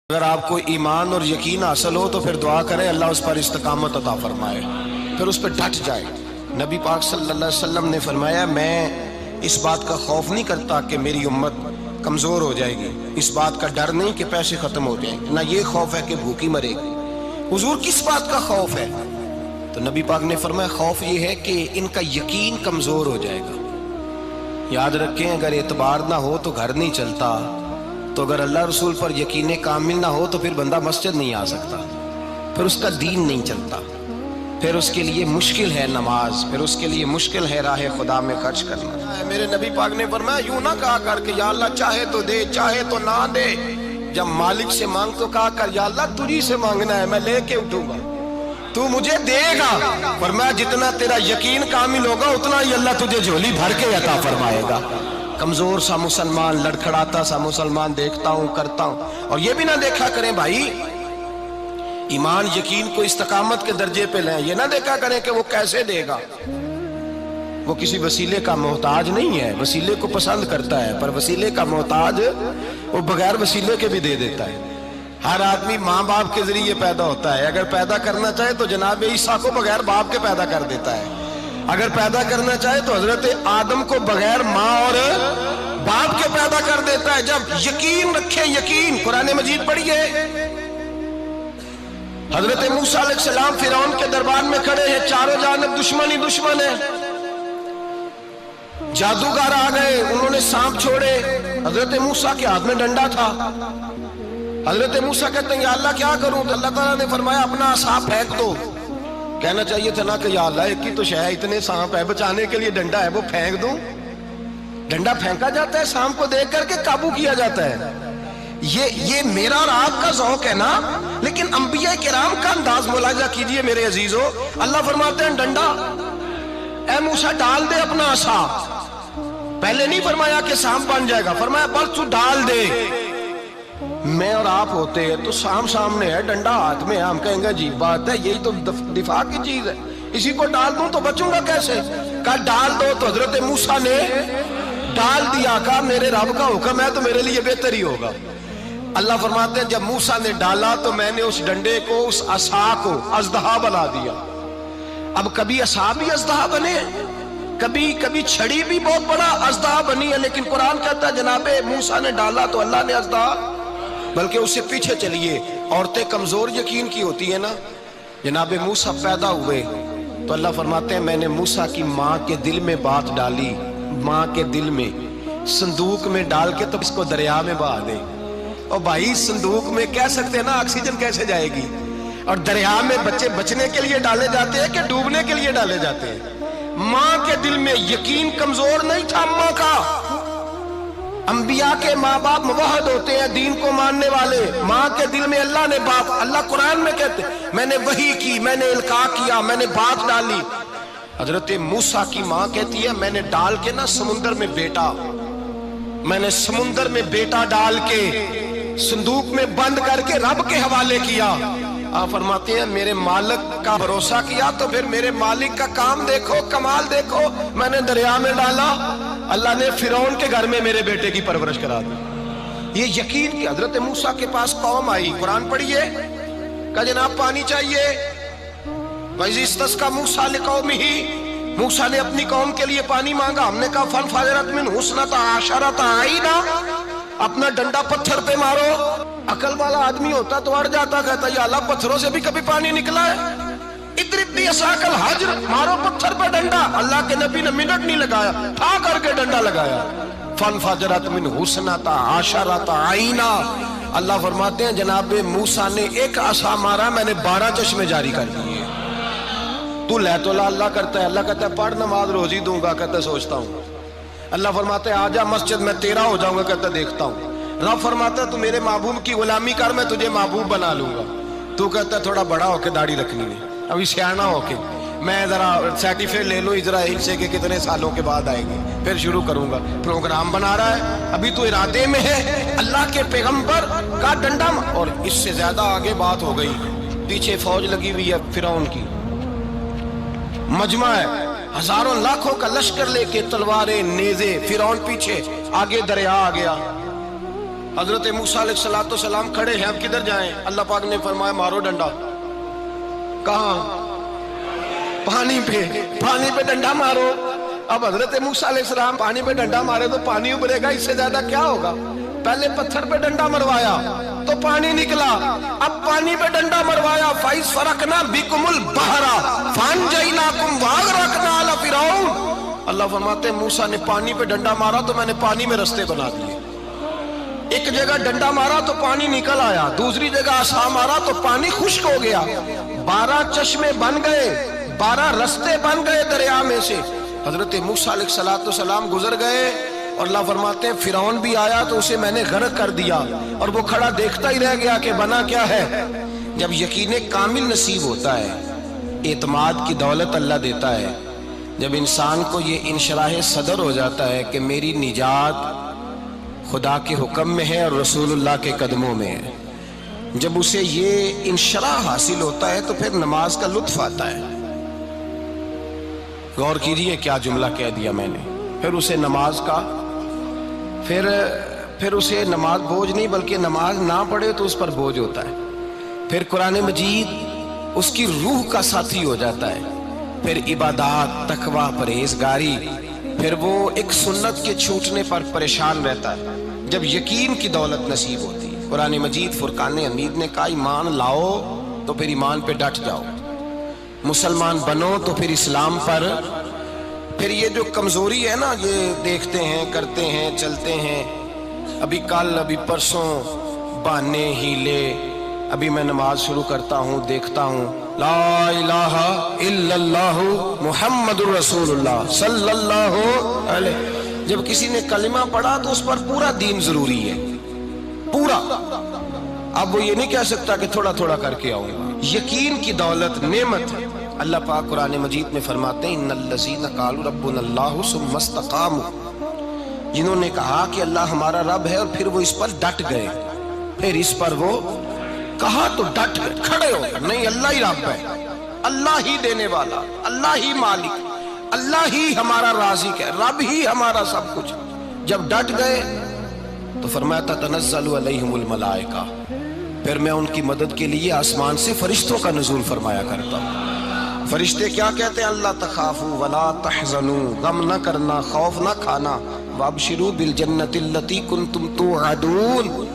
اگر آپ کو ایمان اور یقین حاصل ہو تو پھر دعا کریں اللہ اس پر استقامت عطا فرمائے، پھر اس پہ ڈٹ جائے۔ نبی پاک صلی اللہ علیہ وسلم نے فرمایا میں اس بات کا خوف نہیں کرتا کہ میری امت کمزور ہو جائے گی، اس بات کا ڈر نہیں کہ پیسے ختم ہو جائیں گے، نہ یہ خوف ہے کہ بھوکی مرے گی۔ حضور کس بات کا خوف ہے؟ تو نبی پاک نے فرمایا خوف یہ ہے کہ ان کا یقین کمزور ہو جائے گا۔ یاد رکھیں اگر اعتبار نہ ہو تو گھر نہیں چلتا، تو اگر اللہ رسول پر یقین کامل نہ ہو تو پھر بندہ مسجد نہیں آ سکتا، پھر اس کا دین نہیں چلتا، پھر اس کے لیے مشکل ہے نماز، پھر اس کے لیے مشکل ہے راہ خدا میں خرچ کرنا۔ میرے نبی پاک نے فرمایا یوں نہ کہا کر کہ یا اللہ چاہے تو دے چاہے تو نہ دے، جب مالک سے مانگ تو کہا کر یا اللہ تجھی سے مانگنا ہے، میں لے کے اٹھوں گا، تو مجھے دے گا۔ فرمایا جتنا تیرا یقین کامل ہوگا اتنا ہی اللہ تجھے جھولی بھر کے عطا فرمائے گا۔ کمزور سا مسلمان، لڑکھڑاتا سا مسلمان دیکھتا ہوں کرتا ہوں، اور یہ بھی نہ دیکھا کریں بھائی ایمان یقین کو استقامت کے درجے پہ لیں، یہ نہ دیکھا کریں کہ وہ کیسے دے گا، وہ کسی وسیلے کا محتاج نہیں ہے، وسیلے کو پسند کرتا ہے، پر وسیلے کا محتاج وہ بغیر وسیلے کے بھی دے دیتا ہے۔ ہر آدمی ماں باپ کے ذریعے پیدا ہوتا ہے، اگر پیدا کرنا چاہے تو جناب عیسیٰ کو بغیر باپ کے پیدا کر دیتا ہے، اگر پیدا کرنا چاہے تو حضرت آدم کو بغیر ماں اور باپ کے پیدا کر دیتا ہے۔ جب یقین رکھیں، یقین قرآن مجید پڑھیے، حضرت موسیٰ علیہ السلام فرعون کے دربار میں کھڑے ہیں، چاروں جانب دشمن ہی دشمن ہے، جادوگر آ گئے، انہوں نے سانپ چھوڑے، حضرت موسیٰ کے ہاتھ میں ڈنڈا تھا۔ حضرت موسیٰ کہتے ہیں یا اللہ کیا کروں؟ تو اللہ تعالیٰ نے فرمایا اپنا عصا پھینک دو۔ کہنا چاہیے تھا نا کہ یا اللہ ایک ہی تو شے ہے، اتنے سانپ ہے، بچانے کے لیے ڈنڈا ہے وہ پھینک دوں؟ ڈنڈا پھینکا جاتا ہے، سانپ کو دیکھ کر کے قابو کیا جاتا ہے۔ یہ میرا اور آپ کا ذوق ہے نا، لیکن انبیاء کرام کا انداز ملاحظہ کیجئے میرے عزیزو۔ اللہ فرماتے ہیں ڈنڈا، اے موسیٰ ڈال دے اپنا عصا۔ پہلے نہیں فرمایا کہ سانپ بن جائے گا، فرمایا بس تو ڈال دے۔ میں اور آپ ہوتے ہیں تو سام سامنے ہے، ڈنڈا ہاتھ میں ہے، ہم کہیں گے عجیب بات ہے، یہی تو دفاع کی چیز ہے، اسی کو ڈال دوں تو بچوں گا کیسے؟ کہا ڈال دو، تو حضرت موسیٰ نے ڈال دیا، کہا میرے رب کا حکم ہے تو میرے لیے بہتر ہی ہوگا۔ اللہ فرماتے ہیں جب موسیٰ نے ڈالا تو میں نے اس ڈنڈے کو، اس عصا کو اژدہا بنا دیا۔ اب کبھی عصا بھی اژدہا بنے، کبھی چھڑی بھی بہت بڑا اژدہا بنی ہے، لیکن قرآن کہتا ہے جناب موسیٰ نے ڈالا تو اللہ نے اژدہا، بلکہ اس سے پیچھے چلیے، عورتیں کمزور یقین کی ہوتی ہیں نا۔ جناب موسیٰ پیدا ہوئے تو اللہ فرماتے ہیں میں نے موسیٰ کی ماں کے دل میں بات ڈالی، ماں کے دل میں صندوق میں ڈال کے تو اس کو دریا میں بہا دے۔ اور بھائی صندوق میں کہہ سکتے ہیں نا آکسیجن کیسے جائے گی، اور دریا میں بچے بچنے کے لیے ڈالے جاتے ہیں کہ ڈوبنے کے لیے ڈالے جاتے ہیں؟ ماں کے دل میں یقین کمزور نہیں تھا ماں کا۔ انبیاء کے ماں باپ موحد ہوتے ہیں، دین کو ماننے والے، ماں کے دل میں اللہ نے بات، اللہ قرآن میں کہتے ہیں میں نے وحی کی، میں نے القاء کیا، میں نے بات ڈالی۔ حضرت موسیٰ کی ماں کہتی ہے میں نے ڈال کے نا سمندر میں بیٹا، میں نے سمندر میں بیٹا ڈال کے صندوق میں بند کر کے رب کے حوالے کیا۔ آپ فرماتے ہیں میرے مالک کا بھروسہ کیا تو پھر میرے مالک کا کام دیکھو، کمال دیکھو، میں نے دریا میں ڈالا، اللہ نے فرعون کے گھر میں میرے بیٹے کی پرورش کرا دی۔ یہ یقین کہ حضرت موسیٰ کے پاس قوم آئی، قرآن پڑھیے، کہا جناب پانی چاہیے، وَإِذِ اسْتَسْقَىٰ مُوسَىٰ لِقَوْمِهِ، موسیٰ نے اپنی قوم کے لیے پانی مانگا، ہم نے کہا فَانْفَجَرَتْ مِنْهُ اثْنَتَا عَشَرَةَ عَيْنًا، اپنا ڈنڈا پتھر پہ مارو۔ عقل والا آدمی ہوتا تو اڑ جاتا، کہتا یا اللہ پتھروں سے بھی کبھی پانی نکلا ہے؟ اضرب بعصاک الحجر، مارو پتھر پہ ڈنڈا۔ اللہ کے نبی نے منٹ نہیں لگایا، ٹھا کر کے ڈنڈا لگایا، فَانْفَجَرَتْ مِنْهُ اثْنَتَا عَشَرَةَ عَيْنًا۔ اللہ فرماتے ہیں جناب موسیٰ نے ایک عصا مارا، میں نے 12 چشمے جاری کر دیے۔ تو لے تو اللہ کرتا ہے، اللہ کہتا ہے پڑھ نماز روزی دوں گا، کہتا ہے سوچتا ہوں۔ اللہ فرماتا ہے آجا مسجد میں تیرا ہو جاؤں گا، کہتا ہے دیکھتا ہوں۔ رب فرماتا ہے تو میرے محبوب کی غلامی کر، میں تجھے محبوب بنا لوں گا۔ تو کہتا ہے تھوڑا بڑا ہو کے داڑھی رکھنی ہے، ابھی سیانا ہو کے میں ذرا سرٹیفکیٹ لے لوں اسرائیل سے کہ کتنے سالوں کے بعد آئیں گے، پھر شروع کروں گا۔ پروگرام بنا رہا ہے، ابھی تو ارادے میں ہے۔ اللہ کے پیغمبر کا ڈنڈا، اور اس سے زیادہ آگے بات ہو گئی، پیچھے فوج لگی ہوئی ہے فرعون کی، مجمع ہے، ہزاروں لاکھوں کا لشکر لے کے، تلواریں نیزے، فرعون پیچھے، آگے دریا آ گیا۔ حضرت موسیٰ علیہ السلام کھڑے ہیں، اب کدھر جائیں؟ اللہ پاک نے فرمایا مارو ڈنڈا۔ کہاں؟ پانی پہ ڈنڈا مارو۔ اب حضرت موسیٰ علیہ السلام پانی پہ ڈنڈا مارے تو پانی ابھرے گا، اس سے زیادہ کیا ہوگا؟ پہلے پتھر پہ ڈنڈا مروایا تو پانی نکلا، اب پانی پہ ڈنڈا مروایا فَإِذْ فَرَقْنَا بِكُمُ الْبَحْرَ فَأَنْجَيْنَاكُمْ وَأَغْرَقْنَا آلَ فِرْعَوْنَ۔ اللہ فرماتے ہیں موسیٰ نے پانی پہ ڈنڈا مارا تو میں نے پانی میں رستے بنا دیے۔ ایک جگہ ڈنڈا مارا تو پانی نکل آیا، دوسری جگہ عصا مارا تو پانی خشک ہو گیا، 12 چشمے بن گئے، 12 رستے بن گئے دریا میں سے۔ حضرت موسیٰ علیہ السلام گزر گئے اور اللہ فرماتے ہیں فرعون بھی آیا تو اسے میں نے غرق کر دیا، اور وہ کھڑا دیکھتا ہی رہ گیا کہ بنا کیا ہے۔ جب یقین کامل نصیب ہوتا ہے، اعتماد کی دولت اللہ دیتا ہے، جب انسان کو یہ انشراح صدر ہو جاتا ہے کہ میری نجات خدا کے حکم میں ہے اور رسول اللہ کے قدموں میں ہے، جب اسے یہ انشراح حاصل ہوتا ہے تو پھر نماز کا لطف آتا ہے۔ غور کیجئے کیا جملہ کہہ دیا میں نے۔ پھر اسے نماز کا پھر اسے نماز بوجھ نہیں، بلکہ نماز نہ پڑھے تو اس پر بوجھ ہوتا ہے۔ پھر قرآن مجید اس کی روح کا ساتھی ہو جاتا ہے، پھر عبادات، تقوی، پرہیزگاری، پھر وہ ایک سنت کے چھوٹنے پر پریشان رہتا ہے جب یقین کی دولت نصیب ہوتی ہے۔ قرآن مجید فرقان حمید نے کہا ایمان لاؤ تو پھر ایمان پہ ڈٹ جاؤ، مسلمان بنو تو پھر اسلام پر۔ پھر یہ جو کمزوری ہے نا، یہ دیکھتے ہیں، کرتے ہیں، چلتے ہیں، ابھی کل ابھی پرسوں بہانے ہیلے، ابھی میں نماز شروع کرتا ہوں دیکھتا ہوں لا الہ الا اللہ محمد الرسول اللہ صلی اللہ علیہ۔ جب کسی نے کلمہ پڑھا تو اس پر پورا دین ضروری ہے، پورا۔ اب وہ یہ نہیں کہہ سکتا کہ تھوڑا تھوڑا کر کے آؤں گا۔ یقین کی دولت نعمت ہے۔ اللہ پاک قرآن مجید میں فرماتے ہیں ان الذین قالوا ربنا اللہ ثم استقاموا، جنہوں نے کہا کہ اللہ ہمارا رب ہے اور پھر وہ اس پر ڈٹ گئے، پھر اس پر وہ کہا تو ڈٹ گئے، کھڑے ہو گئے، نہیں اللہ ہی رب ہے، اللہ ہی دینے والا، اللہ ہی مالک، اللہ ہی ہمارا رازق ہے، رب ہی ہمارا سب کچھ۔ جب ڈٹ گئے تو فرمایا تتنزل علیہم الملائکہ، پھر میں ان کی مدد کے لیے آسمان سے فرشتوں کا نزول فرمایا کرتا ہوں۔ فرشتے کیا کہتے ہیں؟ اللہ تخافوا ولا تحزنوا، غم نہ کرنا، خوف نہ کھانا، وابشروا بالجنۃ التی کنتم توعدون،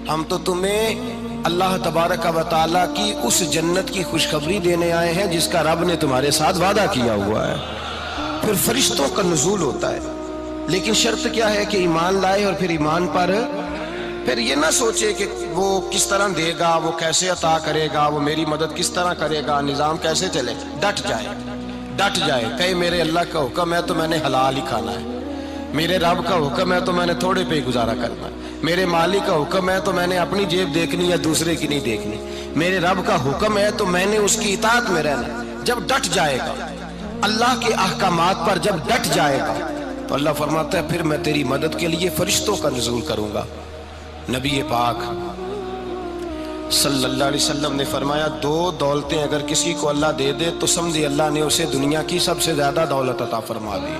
ہم تو تمہیں اللہ تبارک و تعالیٰ کی اس جنت کی خوشخبری دینے آئے ہیں جس کا رب نے تمہارے ساتھ وعدہ کیا ہوا ہے۔ پھر فرشتوں کا نزول ہوتا ہے، لیکن شرط کیا ہے کہ ایمان لائے، اور پھر ایمان پر پھر یہ نہ سوچے کہ وہ کس طرح دے گا، وہ کیسے عطا کرے گا، وہ میری مدد کس طرح کرے گا، نظام کیسے چلے، ڈٹ جائے، کہے میرے اللہ کا حکم ہے تو میں نے حلال ہی کھانا ہے، میرے رب کا حکم ہے تو میں نے تھوڑے پہ گزارا کرنا ہے، میرے مالک کا حکم ہے تو میں نے اپنی جیب دیکھنی یا دوسرے کی نہیں دیکھنی، میرے رب کا حکم ہے تو میں نے اس کی اطاعت میں رہنا۔ جب ڈٹ جائے گا اللہ کے احکامات پر، جب ڈٹ جائے گا تو اللہ فرماتا ہے پھر میں تیری مدد کے لیے فرشتوں کا نزول کروں گا۔ نبی پاک صلی اللہ علیہ وسلم نے فرمایا 2 دولتیں اگر کسی کو اللہ دے دے تو سمجھے اللہ نے اسے دنیا کی سب سے زیادہ دولت عطا فرما دی۔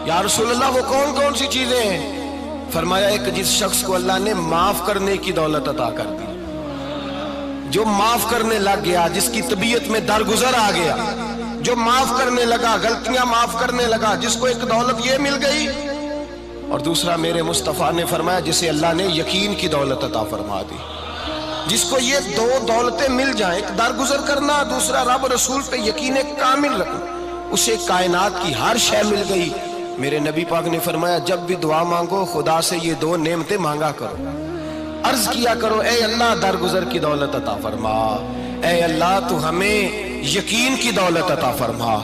یا رسول اللہ وہ کون کون سی چیزیں ہیں؟ فرمایا ایک جس شخص کو اللہ نے معاف کرنے کی دولت عطا کر دی، جو معاف کرنے لگ گیا، جس کی طبیعت میں درگزر آ گیا، جو معاف کرنے لگا، غلطیاں معاف کرنے لگا، جس کو ایک دولت یہ مل گئی۔ اور دوسرا میرے مصطفیٰ نے فرمایا جسے اللہ نے یقین کی دولت عطا فرما دی، جس کو یہ 2 دولتیں مل جائیں، ایک درگزر کرنا، دوسرا رب رسول پہ یقین کامل رکھنا، اسے کائنات کی ہر شے مل گئی۔ میرے نبی پاک نے فرمایا جب بھی دعا مانگو خدا سے یہ 2 نعمتیں مانگا کرو، عرض کیا کرو اے اللہ درگزر کی دولت عطا فرما، اے اللہ تو ہمیں یقین کی دولت عطا فرما،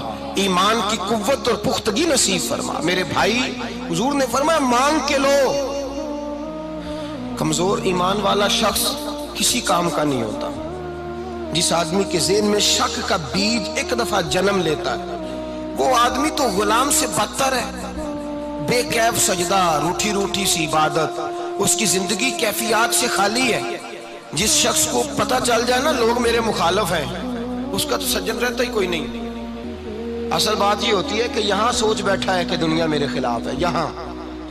ایمان کی قوت اور پختگی نصیب فرما۔ میرے بھائی حضور نے فرمایا مانگ کے لو۔ کمزور ایمان والا شخص کسی کام کا نہیں ہوتا۔ جس آدمی کے ذہن میں شک کا بیج ایک دفعہ جنم لیتا ہے وہ آدمی تو غلام سے بدتر ہے، بے کیف سجدہ، روٹھی روٹھی سی عبادت، اس کی زندگی کیفیات سے خالی ہے۔ جس شخص کو پتہ چل جائے نا لوگ میرے مخالف ہیں، اس کا تو سجن رہتا ہی کوئی نہیں۔ اصل بات یہ ہوتی ہے کہ یہاں سوچ بیٹھا ہے کہ دنیا میرے خلاف ہے،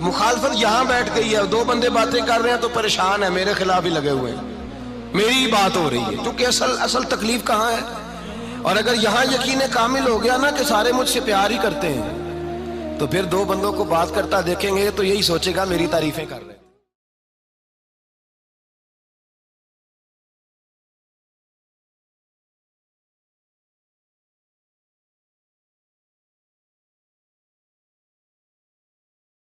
مخالفت یہاں بیٹھ گئی ہے، دو بندے باتیں کر رہے ہیں تو پریشان ہے، میرے خلاف ہی لگے ہوئے ہیں، میری ہی بات ہو رہی ہے، کیونکہ اصل تکلیف کہاں ہے؟ اور اگر یہاں یقین کامل ہو گیا نا کہ سارے مجھ سے پیار ہی کرتے ہیں، تو پھر دو بندوں کو بات کرتا دیکھیں گے تو یہی سوچے گا میری تعریفیں کر رہے ہیں۔